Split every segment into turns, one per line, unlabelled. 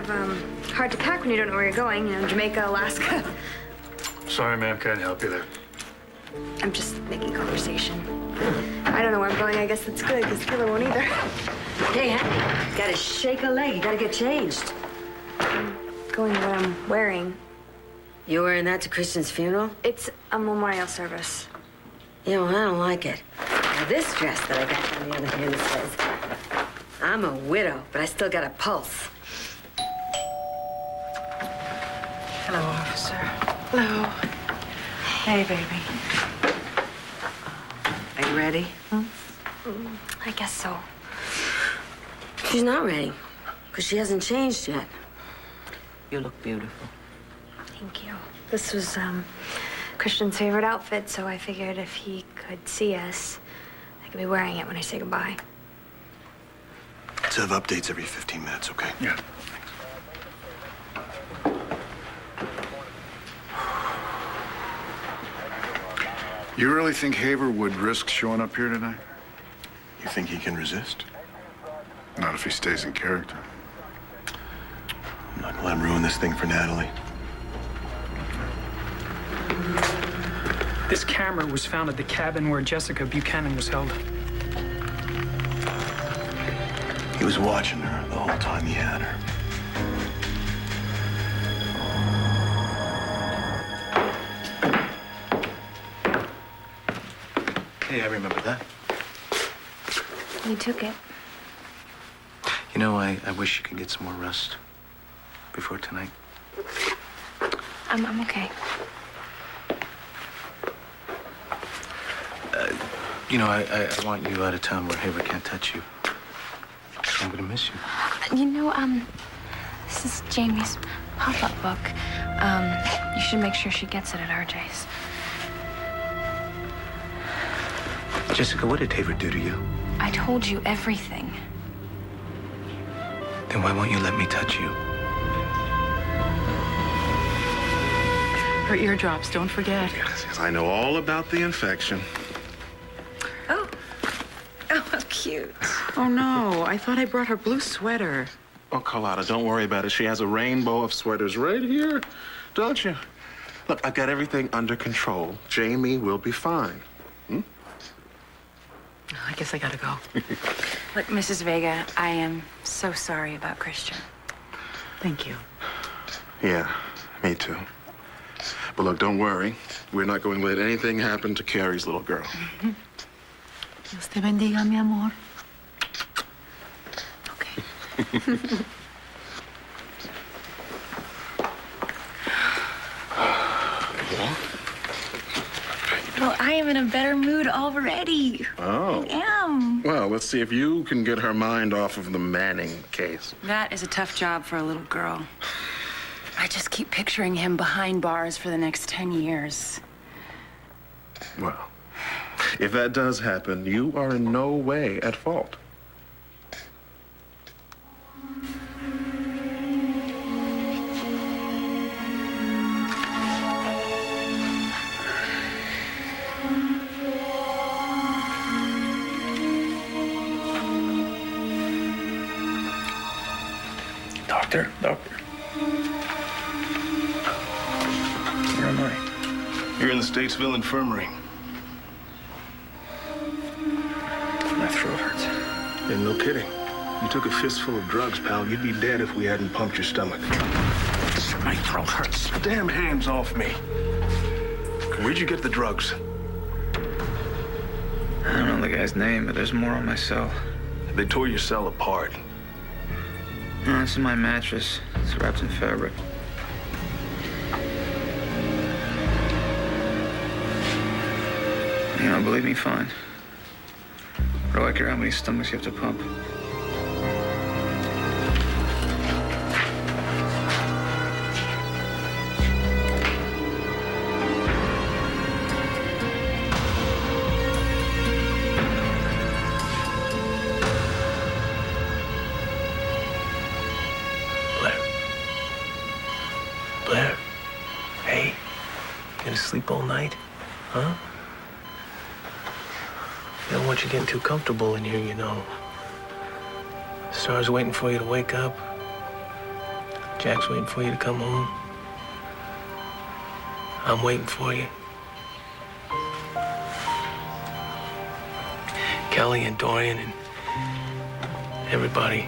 kind of hard to pack when you don't know where you're going. You know, Jamaica, Alaska.
Sorry, ma'am, can't help you there.
I'm just making conversation. I don't know where I'm going. I guess that's good, because Killer won't either.
Hey, honey, you gotta shake a leg. You gotta get changed.
I'm going to what I'm wearing.
You wearing that to Christian's funeral?
It's a memorial service.
Yeah, well, I don't like it. Now, this dress that I got on the other hand says, I'm a widow, but I still got a pulse.
Hello, officer. Hello. Hey, baby. Are you ready?
I guess so.
She's not ready, because she hasn't changed yet.
You look beautiful.
Thank you. This was Christian's favorite outfit, so I figured if he could see us, I could be wearing it when I say goodbye.
Let's have updates every 15 minutes, okay?
Yeah. You really think Haver would risk showing up here tonight?
You think he can resist?
Not if he stays in character.
I'm not gonna let him ruin this thing for Natalie.
This camera was found at the cabin where Jessica Buchanan was held.
He was watching her the whole time he had her. Hey, I remember that.
You took it.
You know, I wish you could get some more rest before tonight.
I'm okay.
You know, I want you out of town where Haver can't touch you. I'm gonna miss you.
You know, this is Jamie's pop-up book. You should make sure she gets it at RJ's.
Jessica, what did Haver do to you?
I told you everything.
Then why won't you let me touch you?
Her eardrops, don't forget.
Yes, I know all about the infection.
Oh, how cute.
Oh, no. I thought I brought her blue sweater.
Oh, Carlotta, don't worry about it. She has a rainbow of sweaters right here, don't you? Look, I've got everything under control. Jamie will be fine.
I guess I gotta go.
Look, Mrs. Vega, I am so sorry about Christian.
Thank you.
Yeah, me too. But look, don't worry. We're not going to let anything happen to Carrie's little girl.
Dios te bendiga, mi amor. Okay.
Well, I am in a better mood already.
Oh.
I am.
Well, let's see if you can get her mind off of the Manning case.
That is a tough job for a little girl. I just keep picturing him behind bars for the next 10 years.
Well, if that does happen, you are in no way at fault.
Doctor. Where am I?
You're in the Statesville Infirmary.
My throat hurts.
And no kidding. You took a fistful of drugs, pal. You'd be dead if we hadn't pumped your stomach.
My throat hurts.
Damn hands off me. Where'd you get the drugs?
I don't know the guy's name, but there's more on my cell.
They tore your cell apart.
No, this is my mattress. It's wrapped in fabric. You don't believe me? Fine. But I care how many stomachs you have to pump.
Blair. Hey. Gonna sleep all night? Huh? I don't want you getting too comfortable in here, you know. Stars waiting for you to wake up. Jack's waiting for you to come home. I'm waiting for you. Kelly and Dorian and everybody.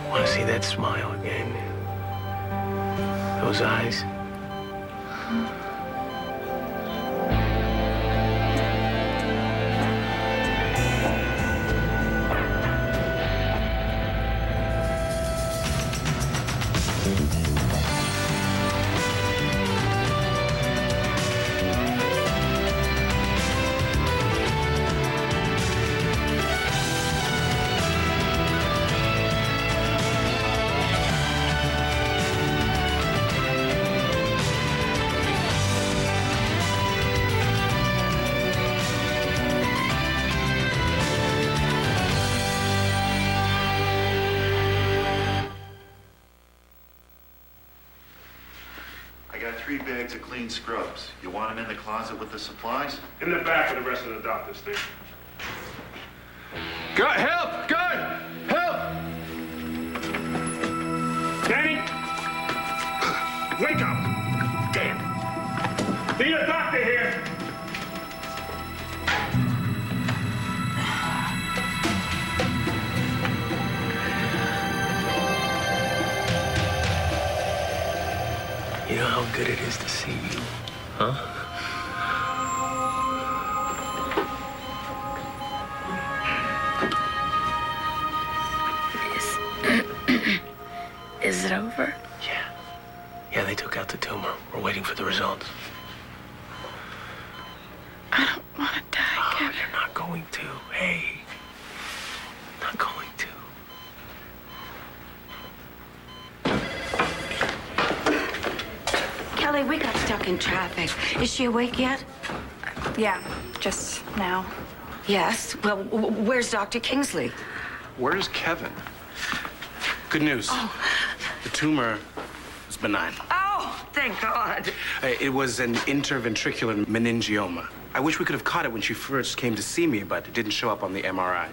Want to see that smile again. Those eyes.
I got 3 bags of clean scrubs. You want them in the closet with the supplies?
In the back with the rest of the doctor's thing.
Go, help! Guard! Help!
Danny! Wake up!
Damn.
Need a doctor here!
You know how good it is to see you, huh?
Is it over?
Yeah. Yeah, they took out the tumor. We're waiting for the results.
I don't want to die,
Oh,
Kevin.
you're not going to. Hey. Not going to.
Kelly, we got stuck in traffic. Is she awake yet?
Yeah, just now.
Yes. Well, where's Dr. Kingsley?
Where's Kevin? Good news. The tumor is benign.
Oh, thank God.
It was an interventricular meningioma. I wish we could have caught it when she first came to see me, but it didn't show up on the MRI.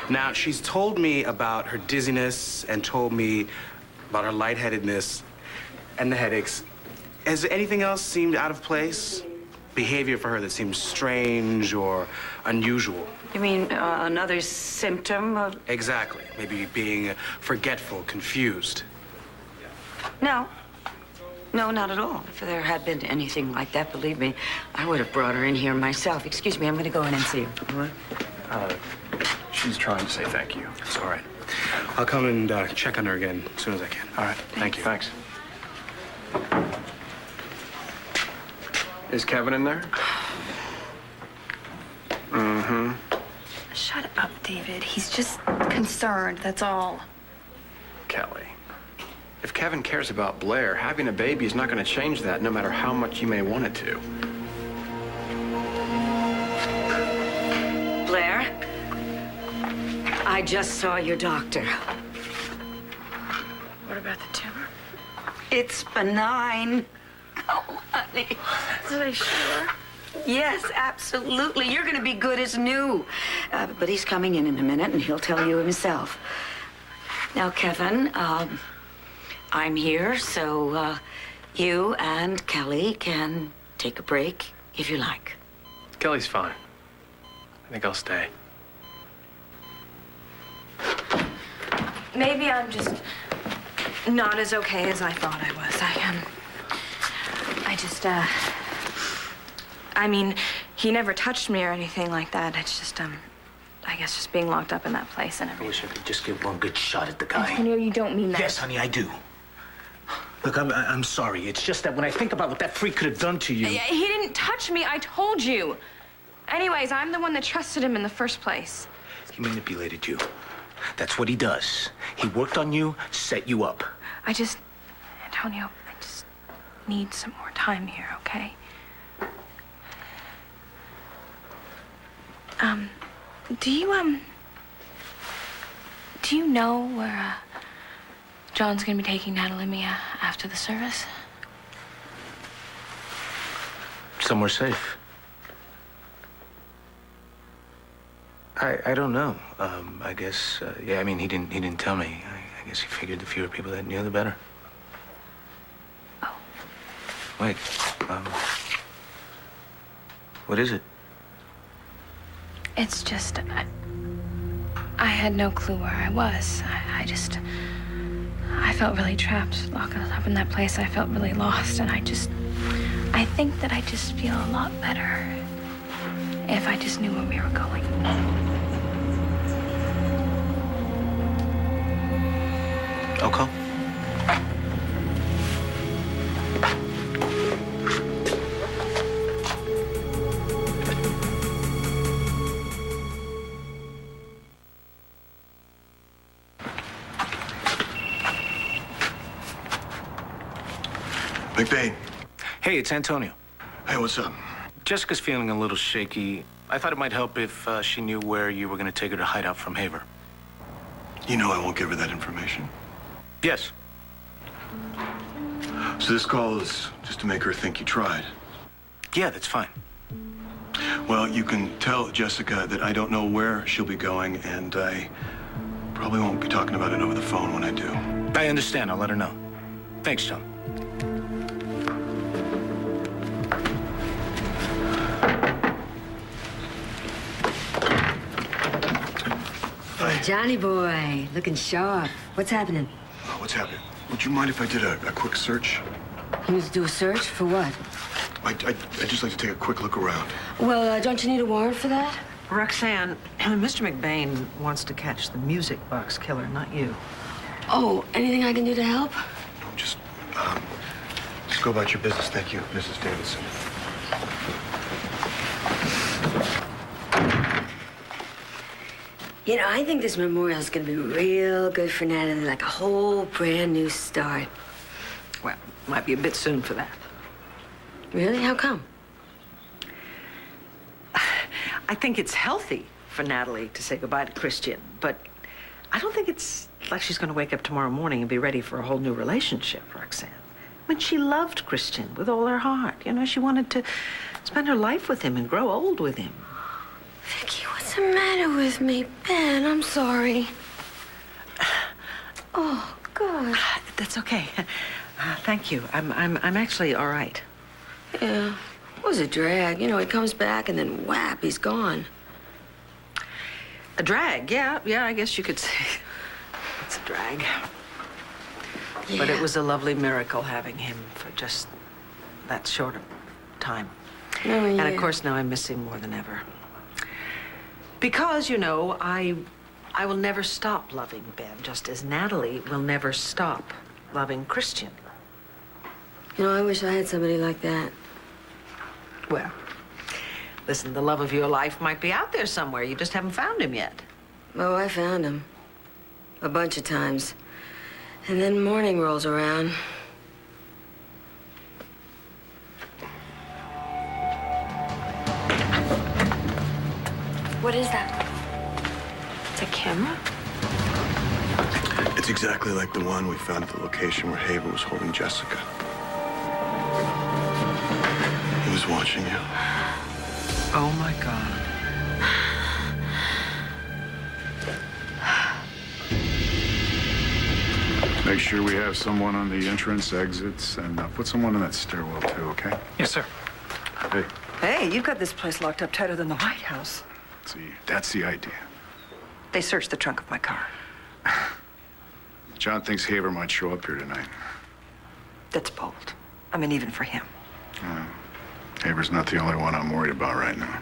Now, she's told me about her dizziness and told me about her lightheadedness and the headaches. Has anything else seemed out of place? Behavior for her that seems strange or unusual?
You mean another symptom of...
Exactly. Maybe being forgetful, confused.
No. No, not at all. If there had been anything like that, believe me, I would have brought her in here myself. Excuse me, I'm going to go in and see her. All right?
She's trying to say thank you.
It's all right. I'll come and check on her again as soon as I can.
All right.
Thank you.
Thanks. Is Kevin in there? Mm-hmm.
Shut up, David. He's just concerned, that's all.
Kelly, if Kevin cares about Blair, having a baby is not going to change that, no matter how much you may want it to.
Blair, I just saw your doctor.
What about the tumor?
It's benign. Oh, honey.
Are they sure?
Yes, absolutely. You're going to be good as new. But he's coming in a minute, and he'll tell you himself. Now, Kevin, I'm here, so you and Kelly can take a break if you like.
Kelly's fine. I think I'll stay.
Maybe I'm just not as okay as I thought I was. I mean, he never touched me or anything like that. It's just, I guess just being locked up in that place and
I
everything.
wish I could just get one good shot at the guy.
Antonio, you don't mean that.
Yes, honey, I do. Look, I'm sorry. It's just that when I think about what that freak could have done to you...
He didn't touch me, I told you. Anyways, I'm the one that trusted him in the first place.
He manipulated you. That's what he does. He worked on you, set you up.
Antonio, I just need some more time here, okay? Do you know where, John's gonna be taking Natalie Mia after the service?
Somewhere safe. I don't know. I guess, yeah, I mean, he didn't tell me. I guess he figured the fewer people that knew, the better.
Oh.
Wait, what is it?
It's just, I had no clue where I was. I felt really trapped, locked up in that place. I felt really lost, and I think that I just feel a lot better if I just knew where we were going.
Okay.
McBain.
Hey, it's Antonio.
Hey, what's up?
Jessica's feeling a little shaky. I thought it might help if she knew where you were going to take her to hide out from Haver.
You know I won't give her that information.
Yes.
So this call is just to make her think you tried.
Yeah, that's fine.
Well, you can tell Jessica that I don't know where she'll be going, and I probably won't be talking about it over the phone when I do.
I understand. I'll let her know. Thanks, John.
Johnny boy, looking sharp. What's happening?
What's happening? Would you mind if I did a quick search?
You need to do a search? For what?
I'd just like to take a quick look around.
Well, don't you need a warrant for that?
Roxanne, Mr. McBain wants to catch the music box killer, not you.
Oh, anything I can do to help?
No, just go about your business. Thank you, Mrs. Davidson.
You know, I think this memorial is going to be real good for Natalie, like a whole brand new start.
Well, might be a bit soon for that.
Really? How come?
I think it's healthy for Natalie to say goodbye to Christian, but I don't think it's like she's going to wake up tomorrow morning and be ready for a whole new relationship, Roxanne. I mean, she loved Christian with all her heart. You know, she wanted to spend her life with him and grow old with him.
Vicky, what's the matter with me? Ben, I'm sorry. Oh, God.
That's okay. Thank you. I'm actually all right.
Yeah, it was a drag. You know, he comes back and then whap, he's gone.
A drag, yeah, I guess you could say it's a drag.
Yeah.
But it was a lovely miracle having him for just that short a time.
Oh, yeah.
And of course now I miss him more than ever. Because, you know, I will never stop loving Ben, just as Natalie will never stop loving Christian.
You know, I wish I had somebody like that.
Well, listen, the love of your life might be out there somewhere. You just haven't found him yet.
Oh, I found him. A bunch of times. And then morning rolls around.
What is that? It's a camera?
It's exactly like the one we found at the location where Haver was holding Jessica. He was watching you.
Oh, my God.
Make sure we have someone on the entrance, exits, and put someone in that stairwell, too, okay?
Yes, sir.
Hey,
Hey, you've got this place locked up tighter than the White House.
see, that's the idea.
They searched the trunk of my car.
John thinks Haver might show up here tonight.
That's bold. I mean, even for him.
Haver's not the only one I'm worried about right now.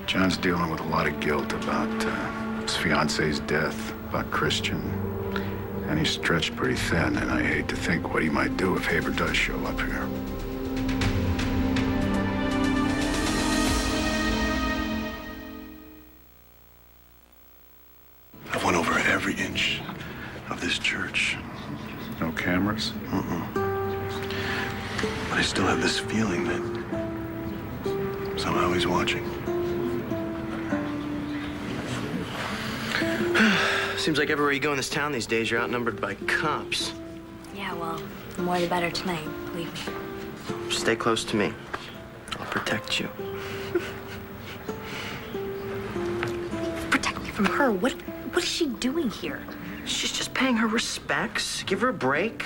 John's dealing with a lot of guilt about his fiance's death, about Christian. And he's stretched pretty thin, and I hate to think what he might do if Haver does show up here. I've went over every inch of this church. No cameras? But I still have this feeling that somehow he's watching.
Seems like everywhere you go in this town these days, you're outnumbered by cops.
Yeah, well, the more the better tonight, believe me.
Stay close to me. I'll protect you.
Protect me from her? What is she doing here?
She's just paying her respects. Give her a break.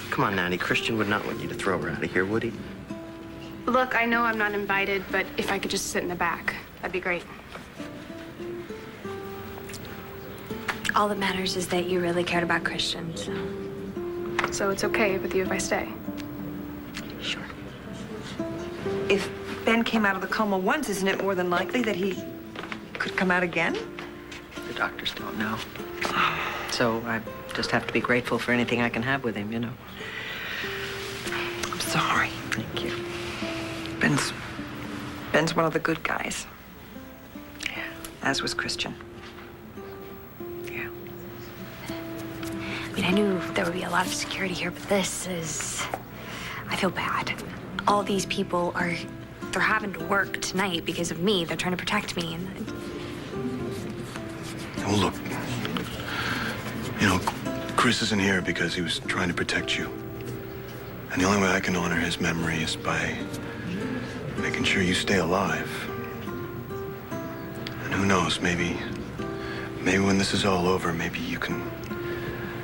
Come on, Nanny. Christian would not want you to throw her out of here, would he?
Look, I know I'm not invited, but if I could just sit in the back, that'd be great.
All that matters is that you really cared about Christian, so.
So it's okay with you if I stay?
Sure.
If Ben came out of the coma once, isn't it more than likely that he could come out again?
The doctors don't know. So I just have to be grateful for anything I can have with him, you know.
I'm sorry.
Thank you.
Ben's one of the good guys. Yeah. As was Christian.
I mean, I knew there would be a lot of security here, but this is... I feel bad. All these people they're having to work tonight because of me. They're trying to protect me, and...
Well, look, you know, Chris isn't here because he was trying to protect you. And the only way I can honor his memory is by making sure you stay alive. And who knows, maybe when this is all over, maybe you can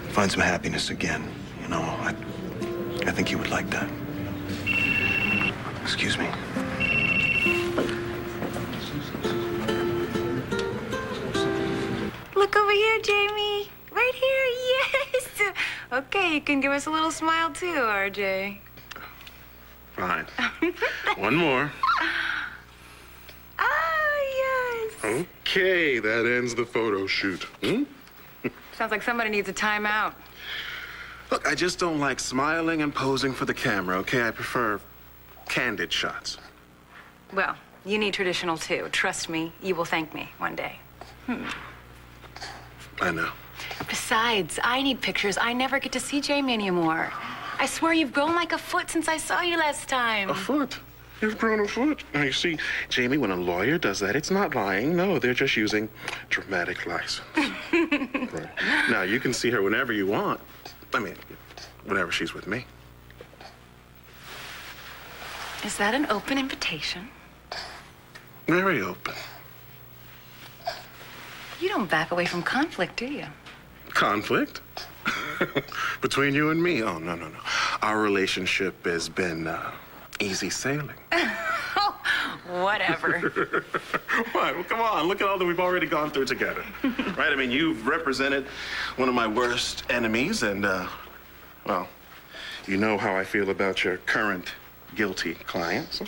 find some happiness again. You know, I think you would like that. Excuse me.
Look over here, Jamie. Right here, yes. Okay, you can give us a little smile too, RJ.
Fine. One more.
Ah, yes.
Okay, that ends the photo shoot.
Sounds like somebody needs a timeout.
Look, I just don't like smiling and posing for the camera, okay? I prefer candid shots.
Well, you need traditional too. Trust me, you will thank me one day.
I know.
Besides, I need pictures. I never get to see Jamie anymore. I swear you've grown like a foot since I saw you last time.
A foot? You've grown a foot. Now, you see, Jamie, when a lawyer does that, it's not lying. No, they're just using dramatic license. Right. Now, you can see her whenever you want. I mean, whenever she's with me.
Is that an open invitation?
Very open.
You don't back away from conflict, do you?
Conflict? Between you and me? Oh, no, no, no. Our relationship has been easy sailing.
Whatever.
What? Well, come on. Look at all that we've already gone through together. Right? I mean, you've represented one of my worst enemies, and, well, you know how I feel about your current guilty clients.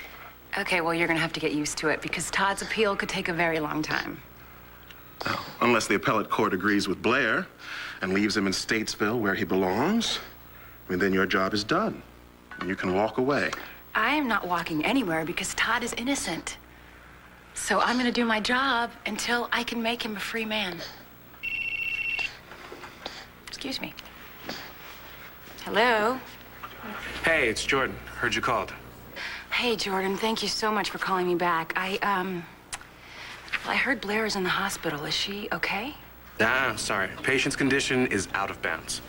Okay, well, you're gonna have to get used to it because Todd's appeal could take a very long time.
Oh, unless the appellate court agrees with Blair and leaves him in Statesville where he belongs, I mean, then your job is done. And you can walk away.
I am not walking anywhere because Todd is innocent. So I'm gonna do my job until I can make him a free man. Excuse me. Hello?
Hey, it's Jordan. Heard you called.
Hey, Jordan, thank you so much for calling me back. I heard Blair is in the hospital. Is she okay?
Ah, sorry. Patient's condition is out of bounds.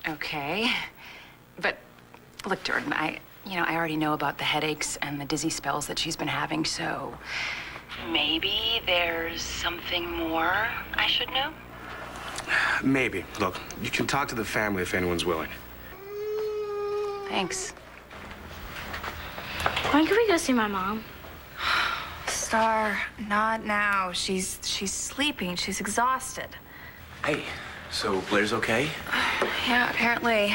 Okay. But look, Jordan, I already know about the headaches and the dizzy spells that she's been having, so maybe there's something more I should know?
Maybe. Look, you can talk to the family if anyone's willing.
Thanks.
When can we go see my mom?
Star, not now. She's sleeping. She's exhausted.
Hey, so Blair's okay?
Yeah, apparently.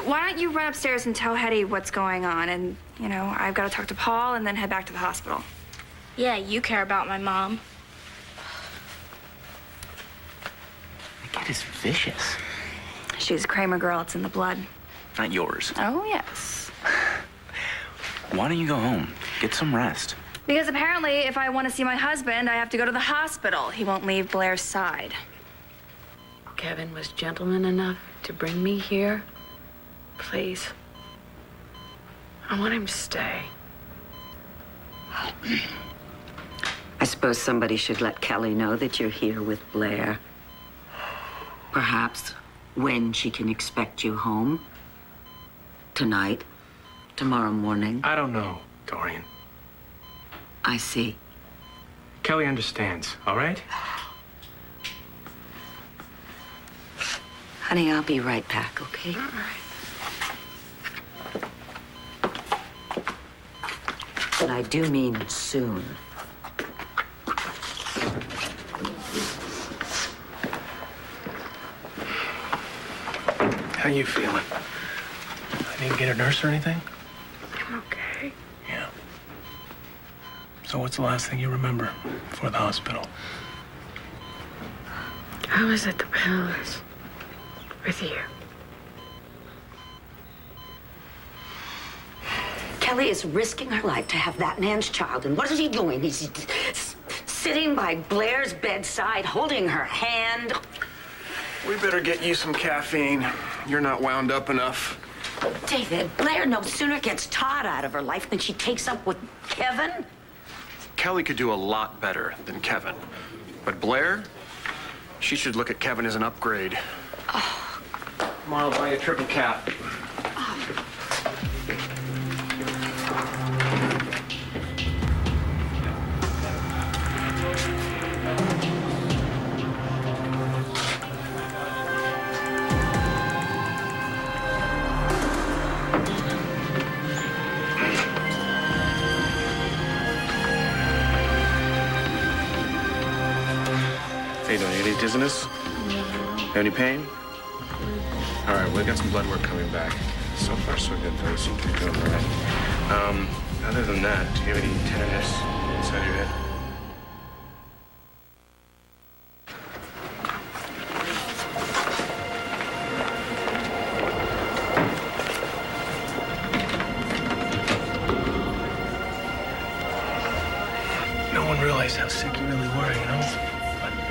Why don't you run upstairs and tell Hetty what's going on? And, you know, I've got to talk to Paul and then head back to the hospital.
Yeah, you care about my mom.
That kid is vicious.
She's a Kramer girl. It's in the blood.
Not yours.
Oh, yes.
Why don't you go home? Get some rest.
Because apparently, if I want to see my husband, I have to go to the hospital. He won't leave Blair's side.
Kevin was gentleman enough to bring me here. Please. I want him to stay.
I suppose somebody should let Kelly know that you're here with Blair. Perhaps when she can expect you home. Tonight, tomorrow morning.
I don't know, Dorian.
I see.
Kelly understands, all right?
Honey, I'll be right back, okay?
All right.
And I do mean soon.
How you feeling? I need to get a nurse or anything?
I'm okay.
Yeah. So what's the last thing you remember before the hospital?
I was at the palace with you.
Kelly is risking her life to have that man's child. And what is he doing? He's sitting by Blair's bedside, holding her hand.
We better get you some caffeine. You're not wound up enough.
David, Blair no sooner gets Todd out of her life than she takes up with Kevin.
Kelly could do a lot better than Kevin. But Blair, she should look at Kevin as an upgrade.
Oh.
Come on, I'll buy you a triple cap.
How you doing? You any dizziness? Have any pain? All right, we got some blood work coming back. So far, so good, though. You seem to be doing all right. Other than that, do you have any tenderness inside your head?
No one realized how sick you really were, you know?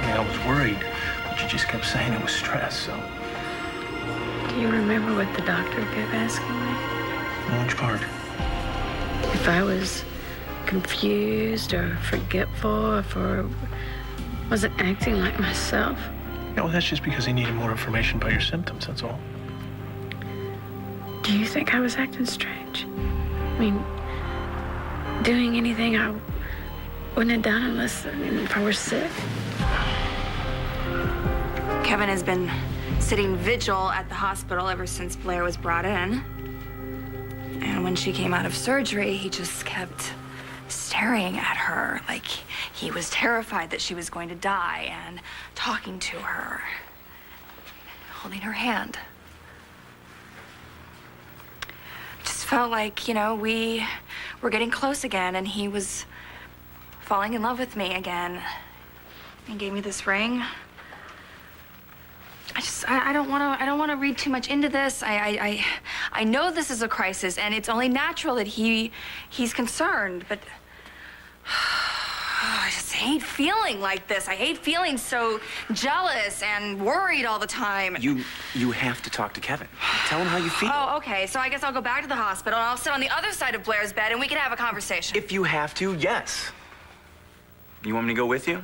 I was worried, but you just kept saying it was stress, so.
Do you remember what the doctor kept asking me?
Which part?
If I was confused or forgetful, or if I wasn't acting like myself.
Yeah, well, that's just because he needed more information about your symptoms, that's all.
Do you think I was acting strange? I mean, doing anything I wouldn't have done unless, if I were sick?
Kevin has been sitting vigil at the hospital ever since Blair was brought in. And when she came out of surgery, he just kept staring at her like he was terrified that she was going to die and talking to her, holding her hand. It just felt like, we were getting close again, and he was falling in love with me again. He gave me this ring. I don't want to read too much into this. I know this is a crisis, and it's only natural that he's concerned, but I just hate feeling like this. I hate feeling so jealous and worried all the time.
You have to talk to Kevin. Tell him how you feel.
Oh, okay. So I guess I'll go back to the hospital, and I'll sit on the other side of Blair's bed, and we can have a conversation.
If you have to, yes. You want me to go with you?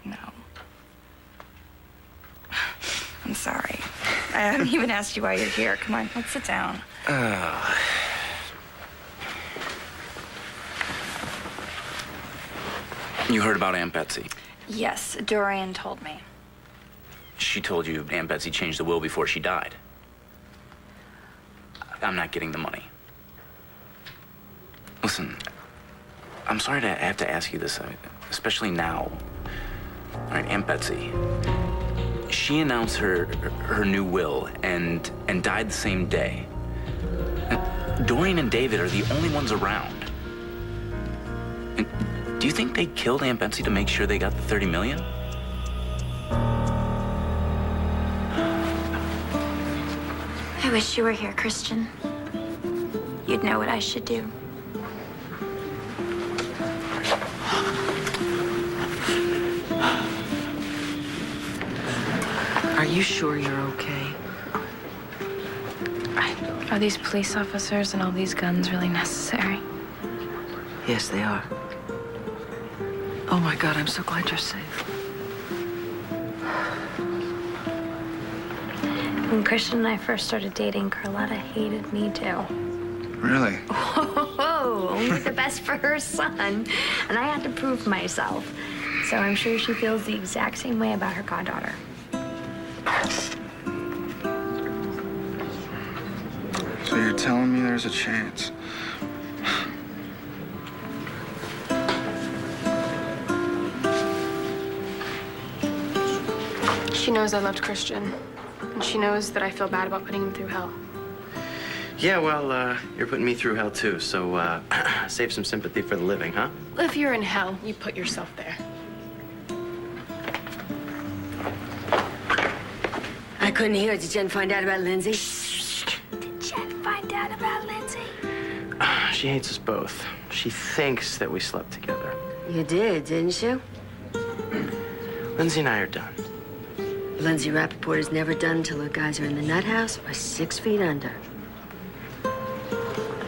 No. I'm sorry. I haven't even asked you why you're here. Come on, let's sit down.
You heard about Aunt Betsy?
Yes, Dorian told me.
She told you Aunt Betsy changed the will before she died. I'm not getting the money. Listen, I'm sorry to have to ask you this, especially now. All right, Aunt Betsy. She announced her new will and died the same day. Dorian and David are the only ones around. And do you think they killed Aunt Betsy to make sure they got the 30 million?
I wish you were here, Christian. You'd know what I should do.
Are you sure you're okay?
Are these police officers and all these guns really necessary?
Yes, they are. Oh, my God, I'm so glad you're safe.
When Christian and I first started dating, Carlotta hated me, too.
Really?
Whoa, only the best for her son. And I had to prove myself. So I'm sure she feels the exact same way about her goddaughter.
telling me there's a chance.
She knows I loved Christian, and she knows that I feel bad about putting him through hell.
Yeah, well, you're putting me through hell too, so save some sympathy for the living, huh?
If you're in hell, you put yourself there.
I couldn't hear it. Did Jen find out about Lindsay?
Did Jen find out about Lindsay?
She hates us both. She thinks that we slept together.
You did, didn't you?
Lindsay and I are done.
Lindsay Rappaport is never done until her guys are in the nut house or 6 feet under.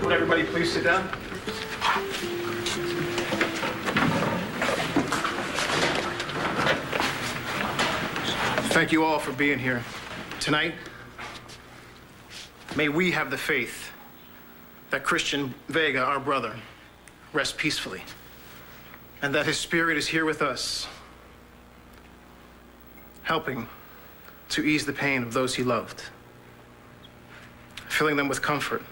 Would everybody please sit down? Thank you all for being here tonight. May we have the faith that Christian Vega, our brother, rests peacefully, and that his spirit is here with us, helping to ease the pain of those he loved, filling them with comfort,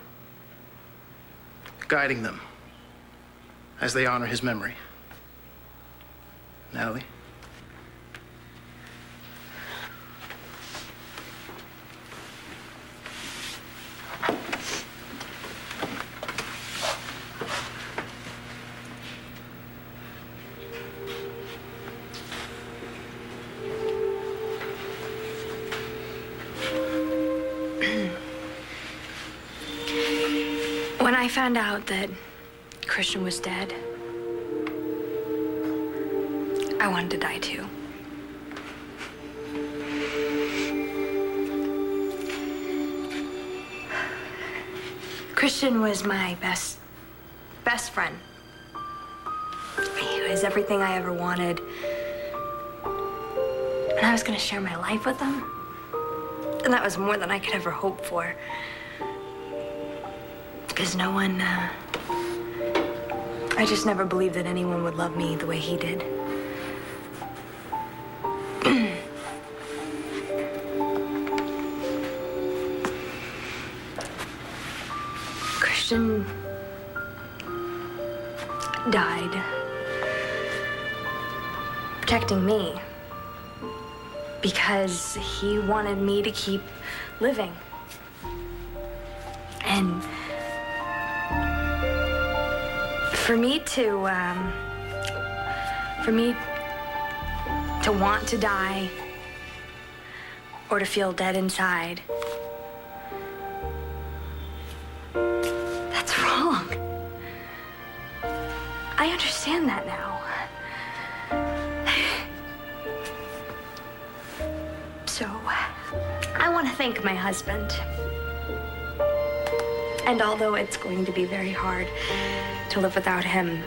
guiding them as they honor his memory. Natalie?
When I found out that Christian was dead, I wanted to die too. Christian was my best friend. He was everything I ever wanted. And I was gonna share my life with him. And that was more than I could ever hope for. Because no one, I just never believed that anyone would love me the way he did. Christian died protecting me because he wanted me to keep living. And for me to want to die or to feel dead inside, that's wrong. I understand that now. So, I want to thank my husband. And although it's going to be very hard to live without him,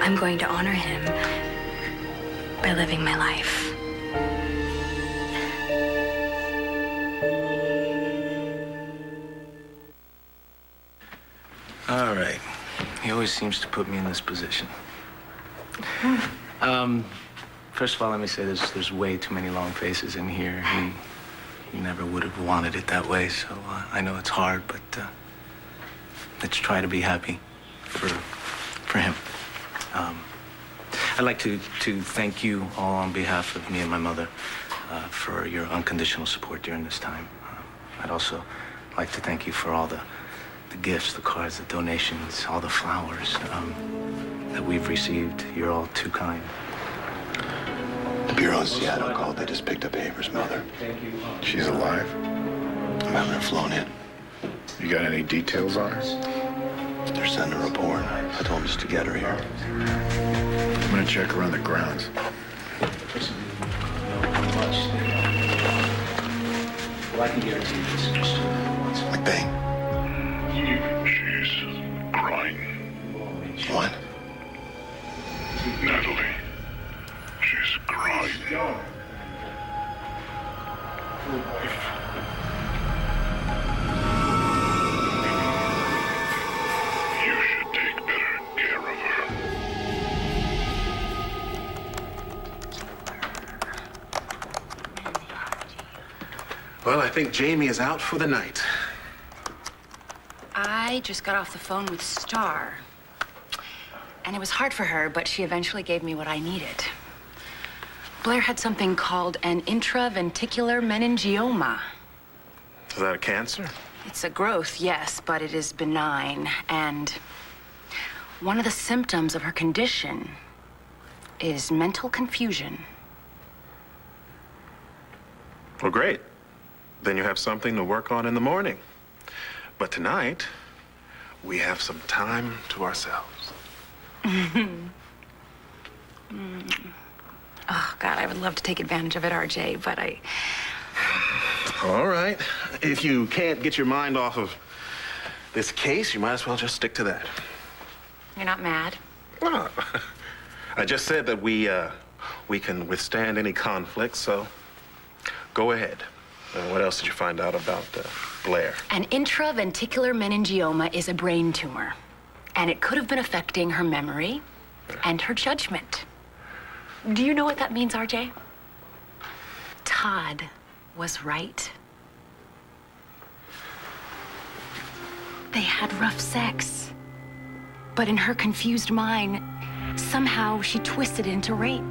I'm going to honor him by living my life.
All right. He always seems to put me in this position. First of all, let me say there's way too many long faces in here. He never would have wanted it that way, so I know it's hard, but let's try to be happy for him. I'd like to thank you all on behalf of me and my mother for your unconditional support during this time. I'd also like to thank you for all the gifts, the cards, the donations, all the flowers that we've received. You're all too kind.
The Bureau in Seattle called. They just picked up Haver's mother. She's alive? I'm having her flown in.
You got any details on her?
They're sending a report. I told them just to get her here.
I'm gonna check around the grounds.
Well, I can guarantee you this.
McBain.
She's crying.
What?
Natalie. She's crying. You should take better care of her.
Well, I think Jamie is out for the night.
I just got off the phone with Star. And it was hard for her, but she eventually gave me what I needed. Blair had something called an intraventicular meningioma.
Is that a cancer?
It's a growth, yes, but it is benign. And one of the symptoms of her condition is mental confusion.
Well, great. Then you have something to work on in the morning. But tonight, we have some time to ourselves.
Oh, God, I would love to take advantage of it, RJ, but I...
All right. If you can't get your mind off of this case, you might as well just stick to that.
You're not mad?
Well, I just said that we can withstand any conflict, so go ahead. What else did you find out about Blair?
An intraventicular meningioma is a brain tumor, and it could have been affecting her memory and her judgment. Do you know what that means, RJ? Todd was right. They had rough sex, but in her confused mind, somehow she twisted it into rape.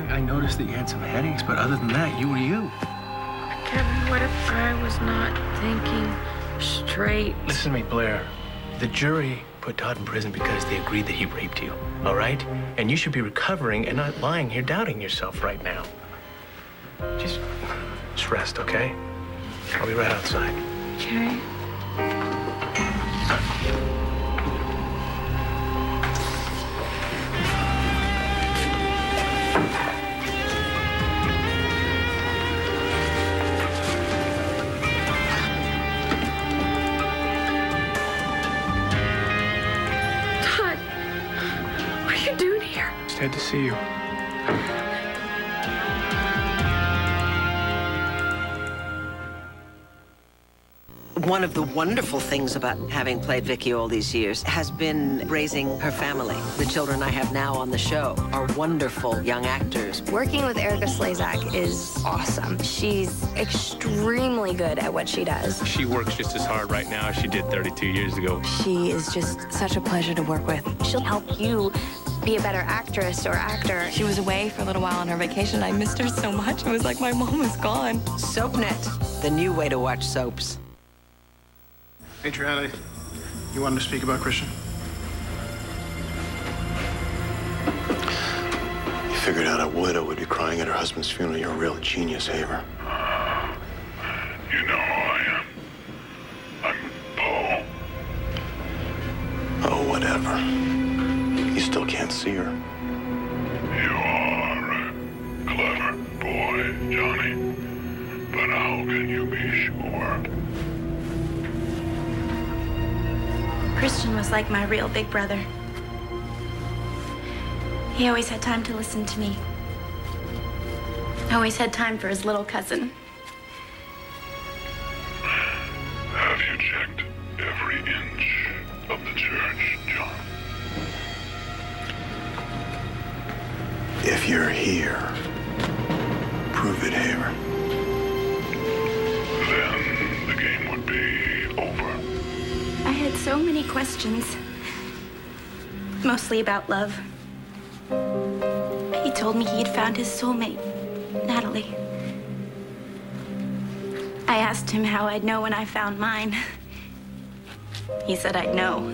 I noticed that you had some headaches, but other than that, you were you.
Kevin, what if I was not thinking straight?
Listen to me, Blair. The jury put Todd in prison because they agreed that he raped you, all right? And you should be recovering and not lying here doubting yourself right now. Just rest, okay? I'll be right outside.
Okay. Todd, what are you doing here?
Just had to see you.
One of the wonderful things about having played Vicky all these years has been raising her family. The children I have now on the show are wonderful young actors.
Working with Erica Slezak is awesome. She's extremely good at what she does.
She works just as hard right now as she did 32 years ago.
She is just such a pleasure to work with. She'll help you be a better actress or actor.
She was away for a little while on her vacation. I missed her so much. It was like my mom was gone.
SoapNet, the new way to watch soaps.
Adriana, you wanted to speak about Christian?
You figured out a widow would be crying at her husband's funeral. You're a real genius, Haver.
You know who I am. I'm Paul.
Oh, whatever. You still can't see her.
You are a clever boy, Johnny. But how can you be sure?
Christian was like my real big brother. He always had time to listen to me. Always had time for his little cousin.
Have you checked every inch of the church, John?
If you're here, prove it, Haver.
Then the game would be over.
I had so many questions. Mostly about love. He told me he had found his soulmate, Natalie. I asked him how I'd know when I found mine. He said I'd know.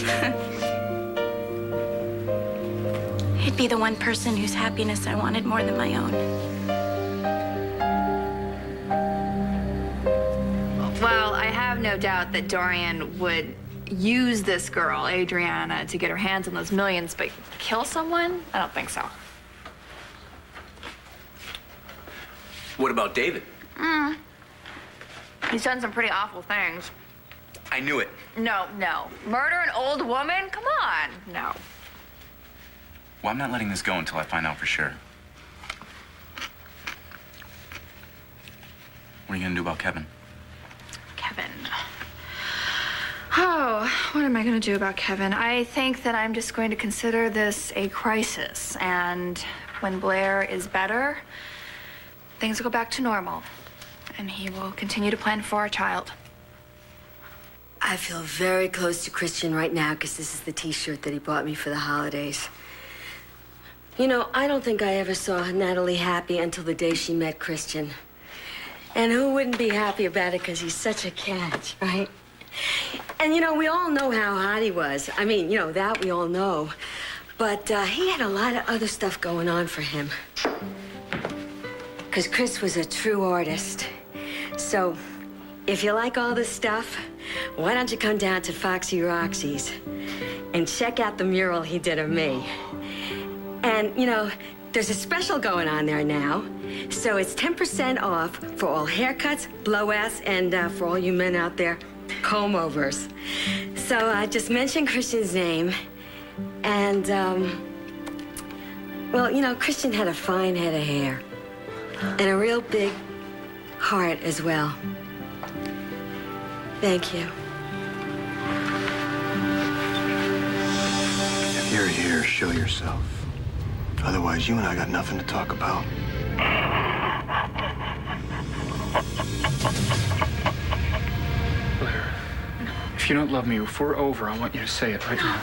He'd be the one person whose happiness I wanted more than my own.
Well, I have no doubt that Dorian would use this girl, Adriana, to get her hands on those millions, but kill someone? I don't think so.
What about David?
He's done some pretty awful things.
I knew it.
No. Murder an old woman? Come on. No.
Well, I'm not letting this go until I find out for sure. What are you gonna do about Kevin?
Kevin. Oh, what am I going to do about Kevin? I think that I'm just going to consider this a crisis. And when Blair is better, things will go back to normal. and he will continue to plan for our child.
I feel very close to Christian right now because this is the t-shirt that he bought me for the holidays. You know, I don't think I ever saw Natalie happy until the day she met Christian. And who wouldn't be happy about it because he's such a catch, right? And, you know, we all know how hot he was. I mean, you know, that we all know. But he had a lot of other stuff going on for him. Because Chris was a true artist. So, if you like all this stuff, why don't you come down to Foxy Roxy's and check out the mural he did of me. And, you know, there's a special going on there now. So it's 10% off for all haircuts, blowouts, and for all you men out there, comb-overs. So just mention Christian's name. And, well, you know, Christian had a fine head of hair. And a real big heart as well. Thank you.
If you're here, show yourself. Otherwise, you and I got nothing to talk about.
Blair, if you don't love me, if we're over, I want you to say it right now.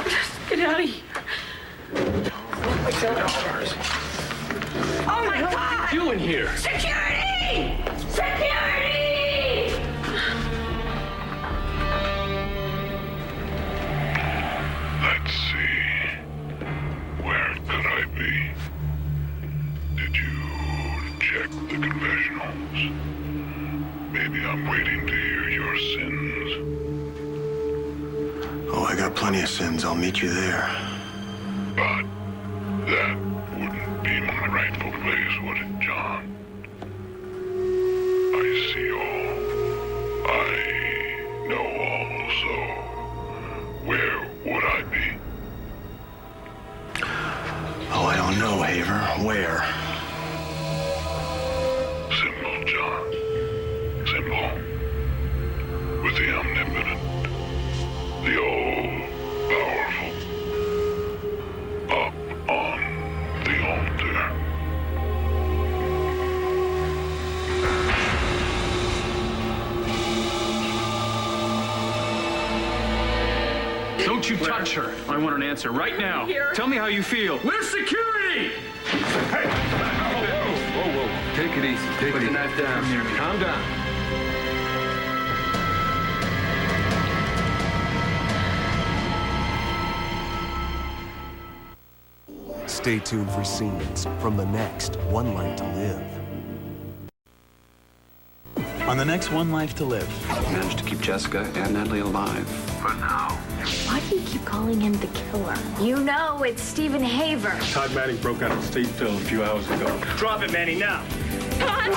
Just get out of here.
Oh my God.
Oh my God!
What are you doing here?
Security! Security!
Let's see. Where could I be? Did you check the confessionals? Maybe I'm waiting to hear your sins.
Oh, I got plenty of sins. I'll meet you there.
But that wouldn't be my rightful place, would it, John? I see all. I know all, so where would I be?
Oh, I don't know, Haver. Where?
Simple, John. Simple. With the omnipotent, the all-powerful, up on the altar.
Don't you touch her. I want an answer right now.
Here.
Tell me how you feel. Where's security? Hey! Whoa. Take it easy. Put the knife down. Come near me. Calm down.
Stay tuned for scenes from the next One Life to Live.
On the next One Life to Live.
Managed to keep Jessica and Natalie alive. For now.
Why do you keep calling him the killer? You know it's Stephen Haver.
Todd Manning broke out of state jail a few hours ago.
Drop it, Manny, now.
Todd!